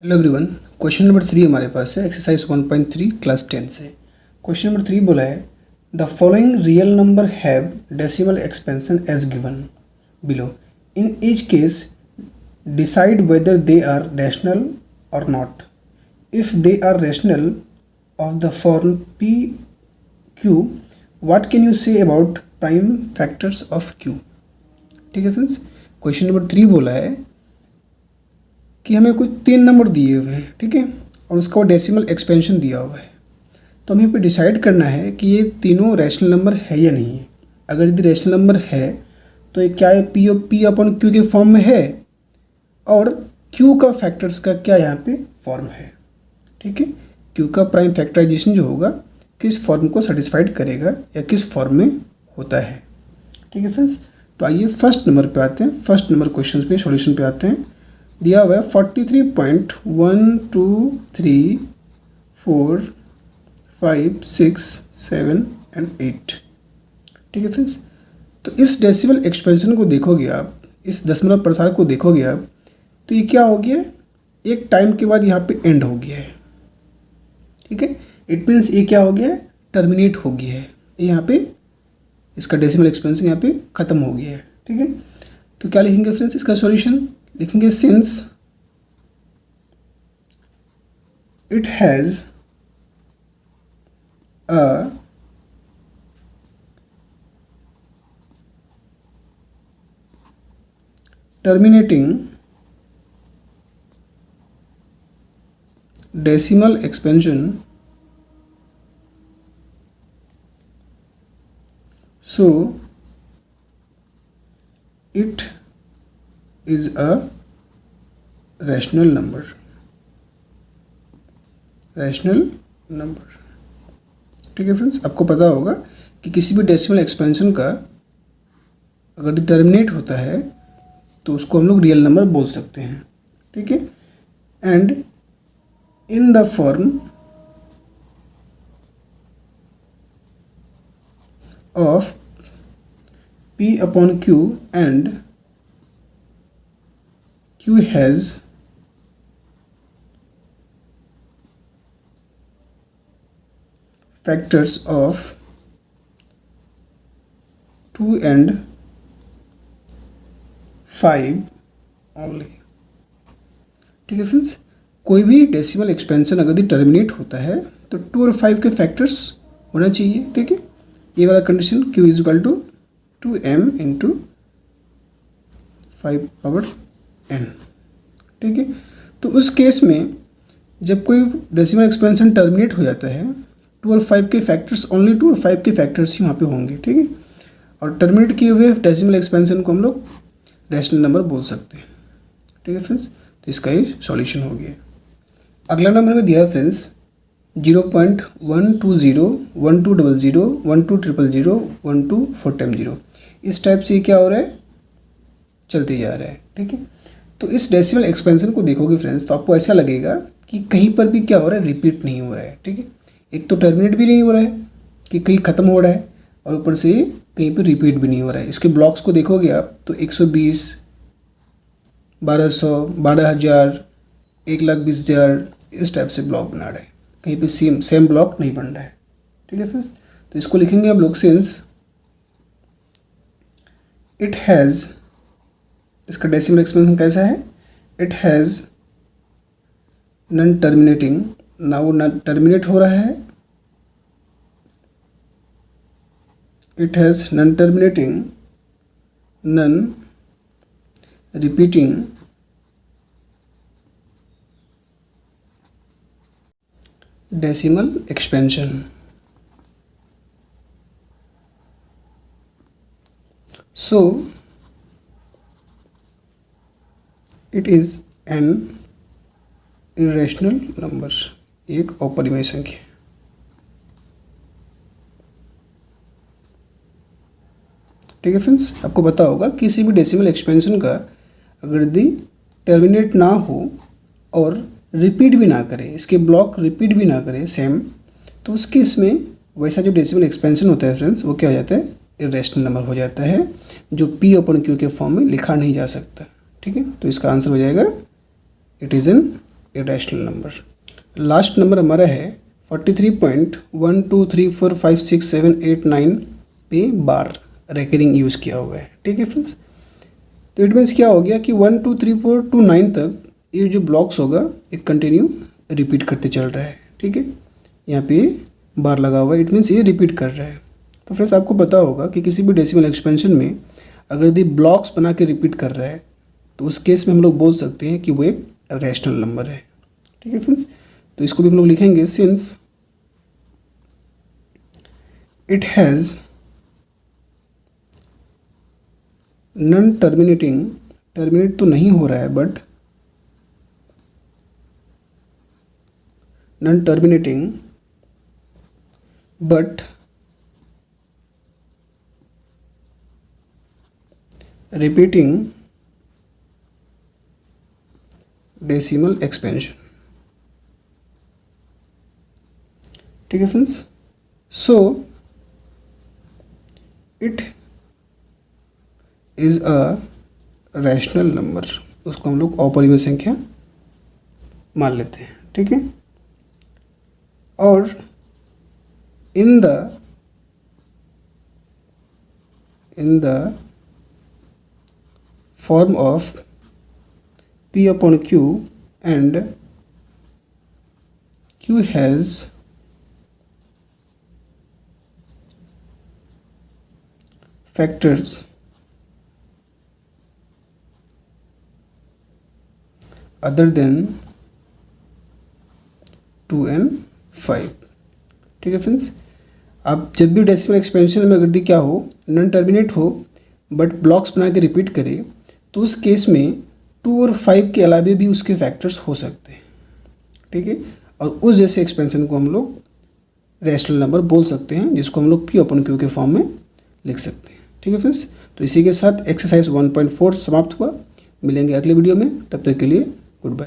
Hello everyone. Question number 3 हमारे पास है exercise 1.3 class 10 से। क्वेश्चन नंबर 3 बोला है the following real number have decimal expansion as given below. In each case decide whether they are rational और not. If they are rational of the form P Q what can you say about prime factors of Q. ठीक है friends, question number 3 बोला है कि हमें कुछ 3 number दिए हुए हैं, ठीक है, और उसका डेसिमल एक्सपेंशन दिया हुआ है। तो हमें पे डिसाइड करना है कि ये तीनों रैशनल नंबर है या नहीं है। अगर यदि रैशनल नंबर है तो ये क्या है, पी अपॉन क्यू के फॉर्म में है, और क्यू का फैक्टर्स का क्या यहाँ पे फॉर्म है। ठीक है, क्यू का प्राइम फैक्टराइजेशन जो होगा किस फॉर्म को सेटिस्फाइड करेगा या किस फॉर्म में होता है। ठीक है फ्रेंड्स, तो आइए फर्स्ट नंबर पे आते हैं। फर्स्ट नंबर क्वेश्चन पे सॉल्यूशन पे आते हैं। दिया हुआ है 43.1234567 एंड 8। ठीक है फ्रेंड्स, तो इस डेसिमल एक्सपेंशन को देखोगे आप, इस दशमलव प्रसार को देखोगे आप, तो ये क्या हो गया, एक टाइम के बाद यहाँ पे एंड हो गया है। ठीक है, इट मीन्स ये क्या हो गया है, टर्मिनेट हो गया है। ये यहाँ पे इसका डेसिमल एक्सपेंशन यहाँ पे ख़त्म हो गया है। ठीक है, तो क्या लिखेंगे फ्रेंड्स, इसका सॉल्यूशन लिखेंगे since it has a terminating decimal expansion, so it is a rational number। Rational number. ठीक है फ्रेंड्स, आपको पता होगा कि किसी भी डेसिमल एक्सपेंशन का अगर डिटर्मिनेट होता है तो उसको हम लोग रियल नंबर बोल सकते हैं। ठीक है, and in the form of P upon Q and Q has factors of 2 and 5 only। ठीक है फ्रेंड्स, कोई भी डेसिमल एक्सपेंशन अगर टर्मिनेट होता है तो 2 और 5 के फैक्टर्स होना चाहिए। ठीक है, ये वाला condition Q is equal to 2m into 5 power n। ठीक है, तो उस केस में जब कोई डेसिमल एक्सपेंशन टर्मिनेट हो जाता है 2 और 5 के फैक्टर्स, ओनली 2 और 5 के फैक्टर्स ही वहाँ पे होंगे। ठीक है, और टर्मिनेट किए हुए डेसिमल एक्सपेंशन को हम लोग रैशनल नंबर बोल सकते हैं। ठीक है फ्रेंड्स, तो इसका ये सॉल्यूशन हो गया। अगला नंबर में दिया है फ्रेंड्स 0.120 1200 12000 12400। इस टाइप से क्या हो रहा है, चलते जा रहा है। ठीक है, तो इस डेसिमल एक्सपेंशन को देखोगे फ्रेंड्स तो आपको ऐसा लगेगा कि कहीं पर भी क्या हो रहा है, रिपीट नहीं हो रहा है। ठीक है, एक तो टर्मिनेट भी नहीं हो रहा है कि कहीं ख़त्म हो रहा है, और ऊपर से कहीं पर रिपीट भी नहीं हो रहा है। इसके ब्लॉक्स को देखोगे आप तो 120 1200 12000 1,20,000 इस टाइप से ब्लॉक बना रहा है, कहीं पे सेम ब्लॉक नहीं बन रहा है। ठीक है फ्रेंड्स, तो इसको लिखेंगे हम लोग सिंस इट हैज़, इसका डेसिमल एक्सपेंशन कैसा है, इट हैज़ नॉन टर्मिनेटिंग, ना वो ना टर्मिनेट हो रहा है, it has non terminating non repeating decimal expansion. So it is an irrational number, एक अपरिमेय संख्या। ठीक है फ्रेंड्स, आपको पता होगा किसी भी डेसिमल एक्सपेंशन का अगर यदि टर्मिनेट ना हो और रिपीट भी ना करे, इसके ब्लॉक रिपीट भी ना करे सेम, तो उस केस में वैसा जो डेसिमल एक्सपेंशन होता है फ्रेंड्स वो क्या हो जाता है, इरेशनल नंबर हो जाता है, जो P अपॉन Q के फॉर्म में लिखा नहीं जा सकता। ठीक है, तो इसका आंसर हो जाएगा it is an irrational number. Last number हमारा है 43.12345678 पे बार रेकरिंग यूज़ किया हुआ है। ठीक है फ्रेंड्स, तो इट मीन्स क्या हो गया कि 1 2 3 4 to 9 तक ये जो ब्लॉक्स होगा एक कंटिन्यू रिपीट करते चल रहा है। ठीक है, यहाँ पे बार लगा हुआ है, इट मीन्स ये रिपीट कर रहा है। तो फ्रेंड्स आपको पता होगा कि किसी भी डेसिमल एक्सपेंशन में अगर यदि ब्लॉक्स बना के रिपीट कर रहा है तो उस केस में हम लोग बोल सकते हैं कि वो एक रैशनल नंबर है। ठीक है फ्रेंड्स, तो इसको भी हम लोग लिखेंगे since it has non terminating, terminate तो नहीं हो रहा है but non terminating but repeating decimal expansion. ठीक है friends, so it is a rational number, उसको हम लोग अपरिमेय संख्या मान लेते हैं। ठीक है, और in the form of P upon Q and Q has factors other than 2 and 5। ठीक है फ्रेंड्स, आप जब भी डेसिमल एक्सपेंशन में अगर क्या हो, नॉन टर्मिनेट हो बट ब्लॉक्स बना के रिपीट करे तो उस केस में 2 और 5 के अलावे भी उसके फैक्टर्स हो सकते हैं। ठीक है, और उस जैसे एक्सपेंशन को हम लोग रैशनल नंबर बोल सकते हैं, जिसको हम लोग P upon Q के फॉर्म में लिख सकते हैं। ठीक है फ्रेंड्स, तो इसी के साथ एक्सरसाइज 1.4 समाप्त हुआ। मिलेंगे अगले वीडियो में, तब तक के लिए गुड बाय।